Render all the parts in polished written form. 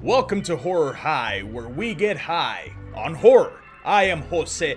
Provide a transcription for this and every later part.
Welcome to Horror High, where we get high on horror. I am Jose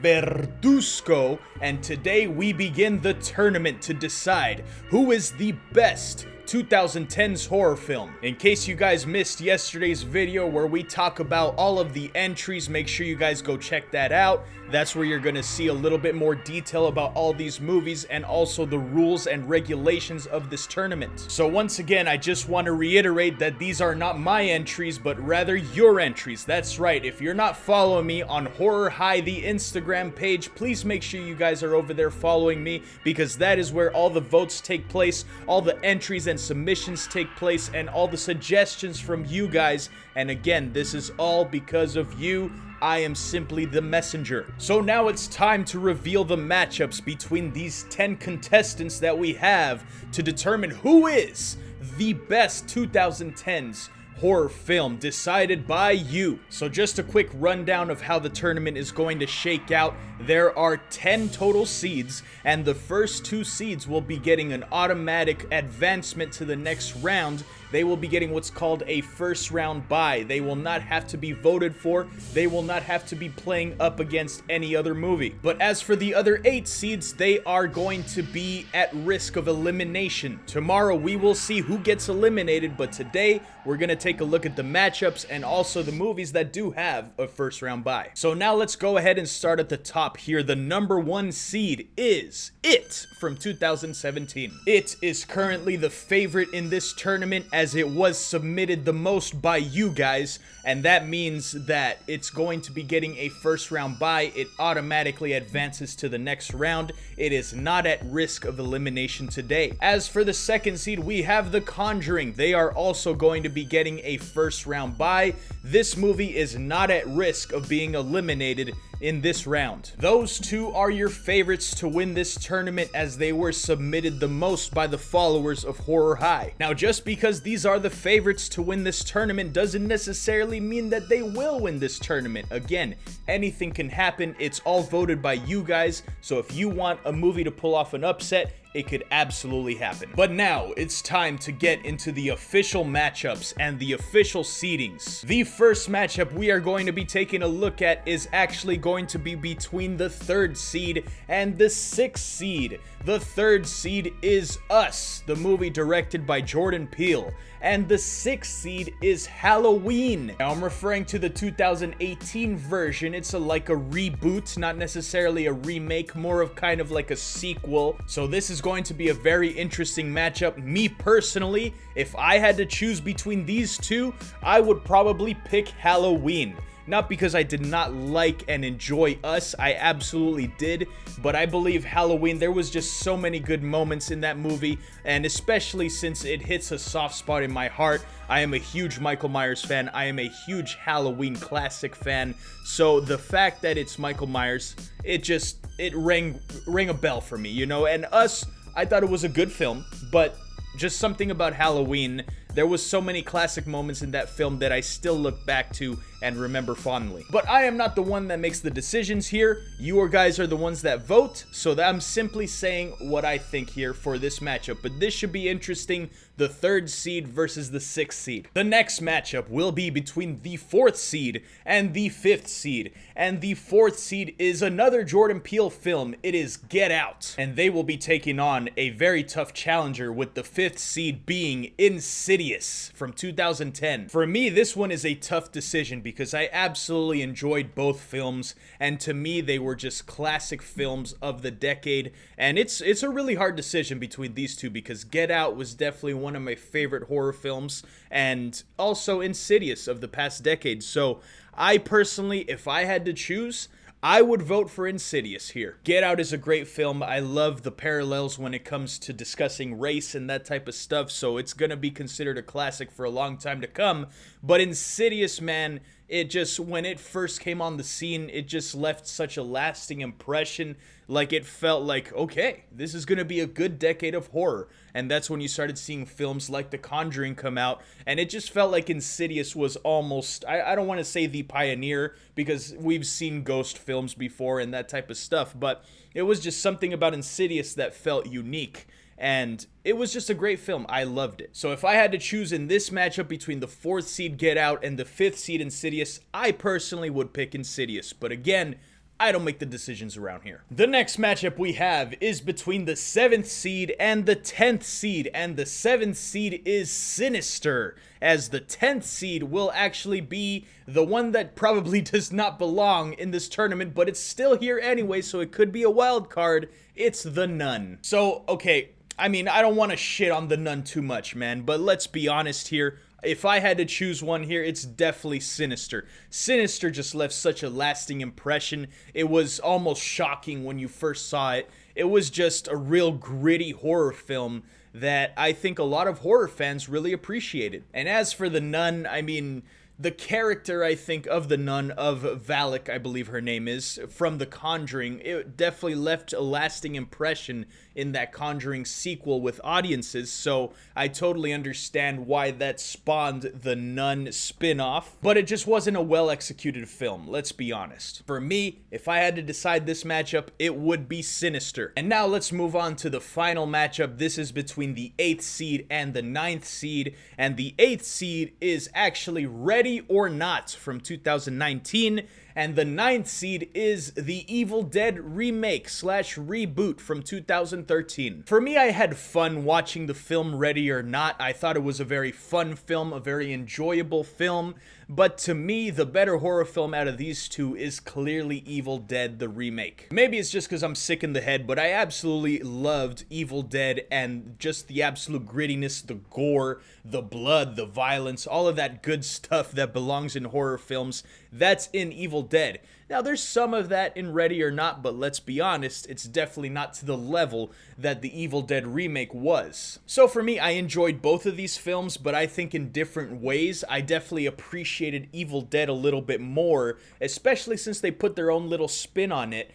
Verduzco, and today we begin the tournament to decide who is the best 2010s horror film. In case you guys missed yesterday's video where we talk about all of the entries, make sure you guys go check that out. That's where you're gonna see a little bit more detail about all these movies and also the rules and regulations of this tournament. So once again, I just want to reiterate that these are not my entries, but rather your entries. That's right, if you're not following me on Horror High, the Instagram page, please make sure you guys are over there following me, because that is where all the votes take place, all the entries and submissions take place, and all the suggestions from you guys. And again, this is all because of you. I am simply the messenger. So now it's time to reveal the matchups between these 10 contestants that we have to determine who is the best 2010s horror film, decided by you. So just a quick rundown of how the tournament is going to shake out. There are 10 total seeds, and the first 2 seeds will be getting an automatic advancement to the next round. They will be getting what's called a first round bye. They will not have to be voted for. They will not have to be playing up against any other movie. But as for the other 8 seeds, they are going to be at risk of elimination. Tomorrow we will see who gets eliminated, but today we're going to take a look at the matchups and also the movies that do have a first round bye. So now let's go ahead and start at the top here. The number 1 seed is It from 2017. It is currently the favorite in this tournament as it was submitted the most by you guys, and that means that it's going to be getting a first round bye. It automatically advances to the next round. It is not at risk of elimination today. As for the second seed, we have The Conjuring. They are also going to be getting a first round bye. This movie is not at risk of being eliminated in this round. Those 2 are your favorites to win this tournament as they were submitted the most by the followers of Horror High. Now, just because these are the favorites to win this tournament doesn't necessarily mean that they will win this tournament. Again, anything can happen. It's all voted by you guys, so if you want a movie to pull off an upset, it could absolutely happen. But now it's time to get into the official matchups and the official seedings. The first matchup we are going to be taking a look at is actually going to be between the 3rd seed and the 6th seed. The 3rd seed is Us, the movie directed by Jordan Peele, and the 6th seed is Halloween. Now I'm referring to the 2018 version. It's like a reboot, not necessarily a remake, more of kind of like a sequel. So this is going to be a very interesting matchup. Me personally, if I had to choose between these 2, I would probably pick Halloween. Not because I did not like and enjoy Us, I absolutely did, but I believe Halloween, there was just so many good moments in that movie, and especially since it hits a soft spot in my heart. I am a huge Michael Myers fan, I am a huge Halloween classic fan, so the fact that it's Michael Myers, it rang a bell for me, you know. And Us, I thought it was a good film, but just something about Halloween, there was so many classic moments in that film that I still look back to and remember fondly. But I am not the one that makes the decisions here. You guys are the ones that vote, so that I'm simply saying what I think here for this matchup. But this should be interesting, the 3rd seed versus the 6th seed. The next matchup will be between the 4th seed and the 5th seed. And the 4th seed is another Jordan Peele film. It is Get Out. And they will be taking on a very tough challenger, with the 5th seed being Insidious from 2010. For me, this one is a tough decision because I absolutely enjoyed both films, and to me they were just classic films of the decade. And it's a really hard decision between these 2 because Get Out was definitely one of my favorite horror films, and also Insidious of the past decade. So I personally, if I had to choose, I would vote for Insidious here. Get Out is a great film. I love the parallels when it comes to discussing race and that type of stuff, so it's gonna be considered a classic for a long time to come. But Insidious, man, it just, when it first came on the scene, it just left such a lasting impression. Like, it felt like, okay, this is gonna be a good decade of horror. And that's when you started seeing films like The Conjuring come out, and it just felt like Insidious was almost, I don't want to say the pioneer, because we've seen ghost films before and that type of stuff, but it was just something about Insidious that felt unique. and it was just a great film. I loved it. So if I had to choose in this matchup between the 4th seed Get Out and the 5th seed Insidious, I personally would pick Insidious. But again, I don't make the decisions around here. The next matchup we have is between the 7th seed and the 10th seed, and the 7th seed is Sinister, as the 10th seed will actually be the one that probably does not belong in this tournament, but it's still here anyway, so it could be a wild card. It's The Nun. So, okay, I mean, I don't want to shit on The Nun too much, man, but let's be honest here. If I had to choose one here, it's definitely Sinister. Sinister just left such a lasting impression. It was almost shocking when you first saw it. It was just a real gritty horror film that I think a lot of horror fans really appreciated. And as for The Nun, I mean, the character, I think, of the nun, of Valak, I believe her name is, from The Conjuring, it definitely left a lasting impression in that Conjuring sequel with audiences, so I totally understand why that spawned the Nun spin-off, but it just wasn't a well-executed film, let's be honest. For me, if I had to decide this matchup, it would be Sinister. And now let's move on to the final matchup. This is between the 8th seed and the 9th seed, and the 8th seed is actually Ready or Not from 2019, and the 9th seed is the Evil Dead remake / reboot from 2013. For me, I had fun watching the film Ready or Not. I thought it was a very fun film, a very enjoyable film, but to me, the better horror film out of these two is clearly Evil Dead the remake. Maybe it's just because I'm sick in the head, but I absolutely loved Evil Dead and just the absolute grittiness, the gore, the blood, the violence, all of that good stuff that belongs in horror films. That's in Evil Dead. Now, there's some of that in Ready or Not, but let's be honest, it's definitely not to the level that the Evil Dead remake was. So for me, I enjoyed both of these films, but I think in different ways. I definitely appreciated Evil Dead a little bit more, especially since they put their own little spin on it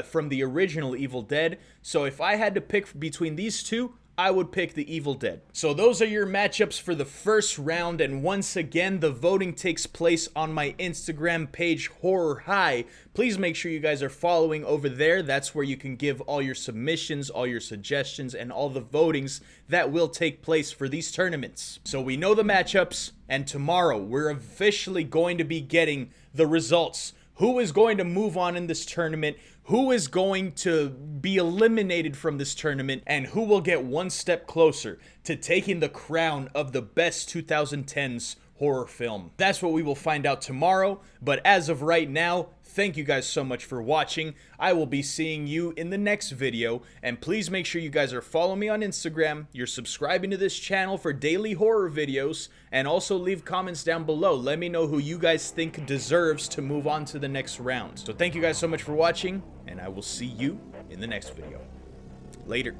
from the original Evil Dead. So if I had to pick between these two, I would pick the Evil Dead. So those are your matchups for the first round, and once again, the voting takes place on my Instagram page, Horror High. Please make sure you guys are following over there. That's where you can give all your submissions, all your suggestions, and all the votings that will take place for these tournaments. So we know the matchups, and tomorrow we're officially going to be getting the results. Who is going to move on in this tournament? Who is going to be eliminated from this tournament? And who will get one step closer to taking the crown of the best 2010s horror film? That's what we will find out tomorrow. But as of right now, thank you guys so much for watching. I will be seeing you in the next video. And please make sure you guys are following me on Instagram. You're subscribing to this channel for daily horror videos. And also leave comments down below. Let me know who you guys think deserves to move on to the next round. So thank you guys so much for watching. And I will see you in the next video. Later.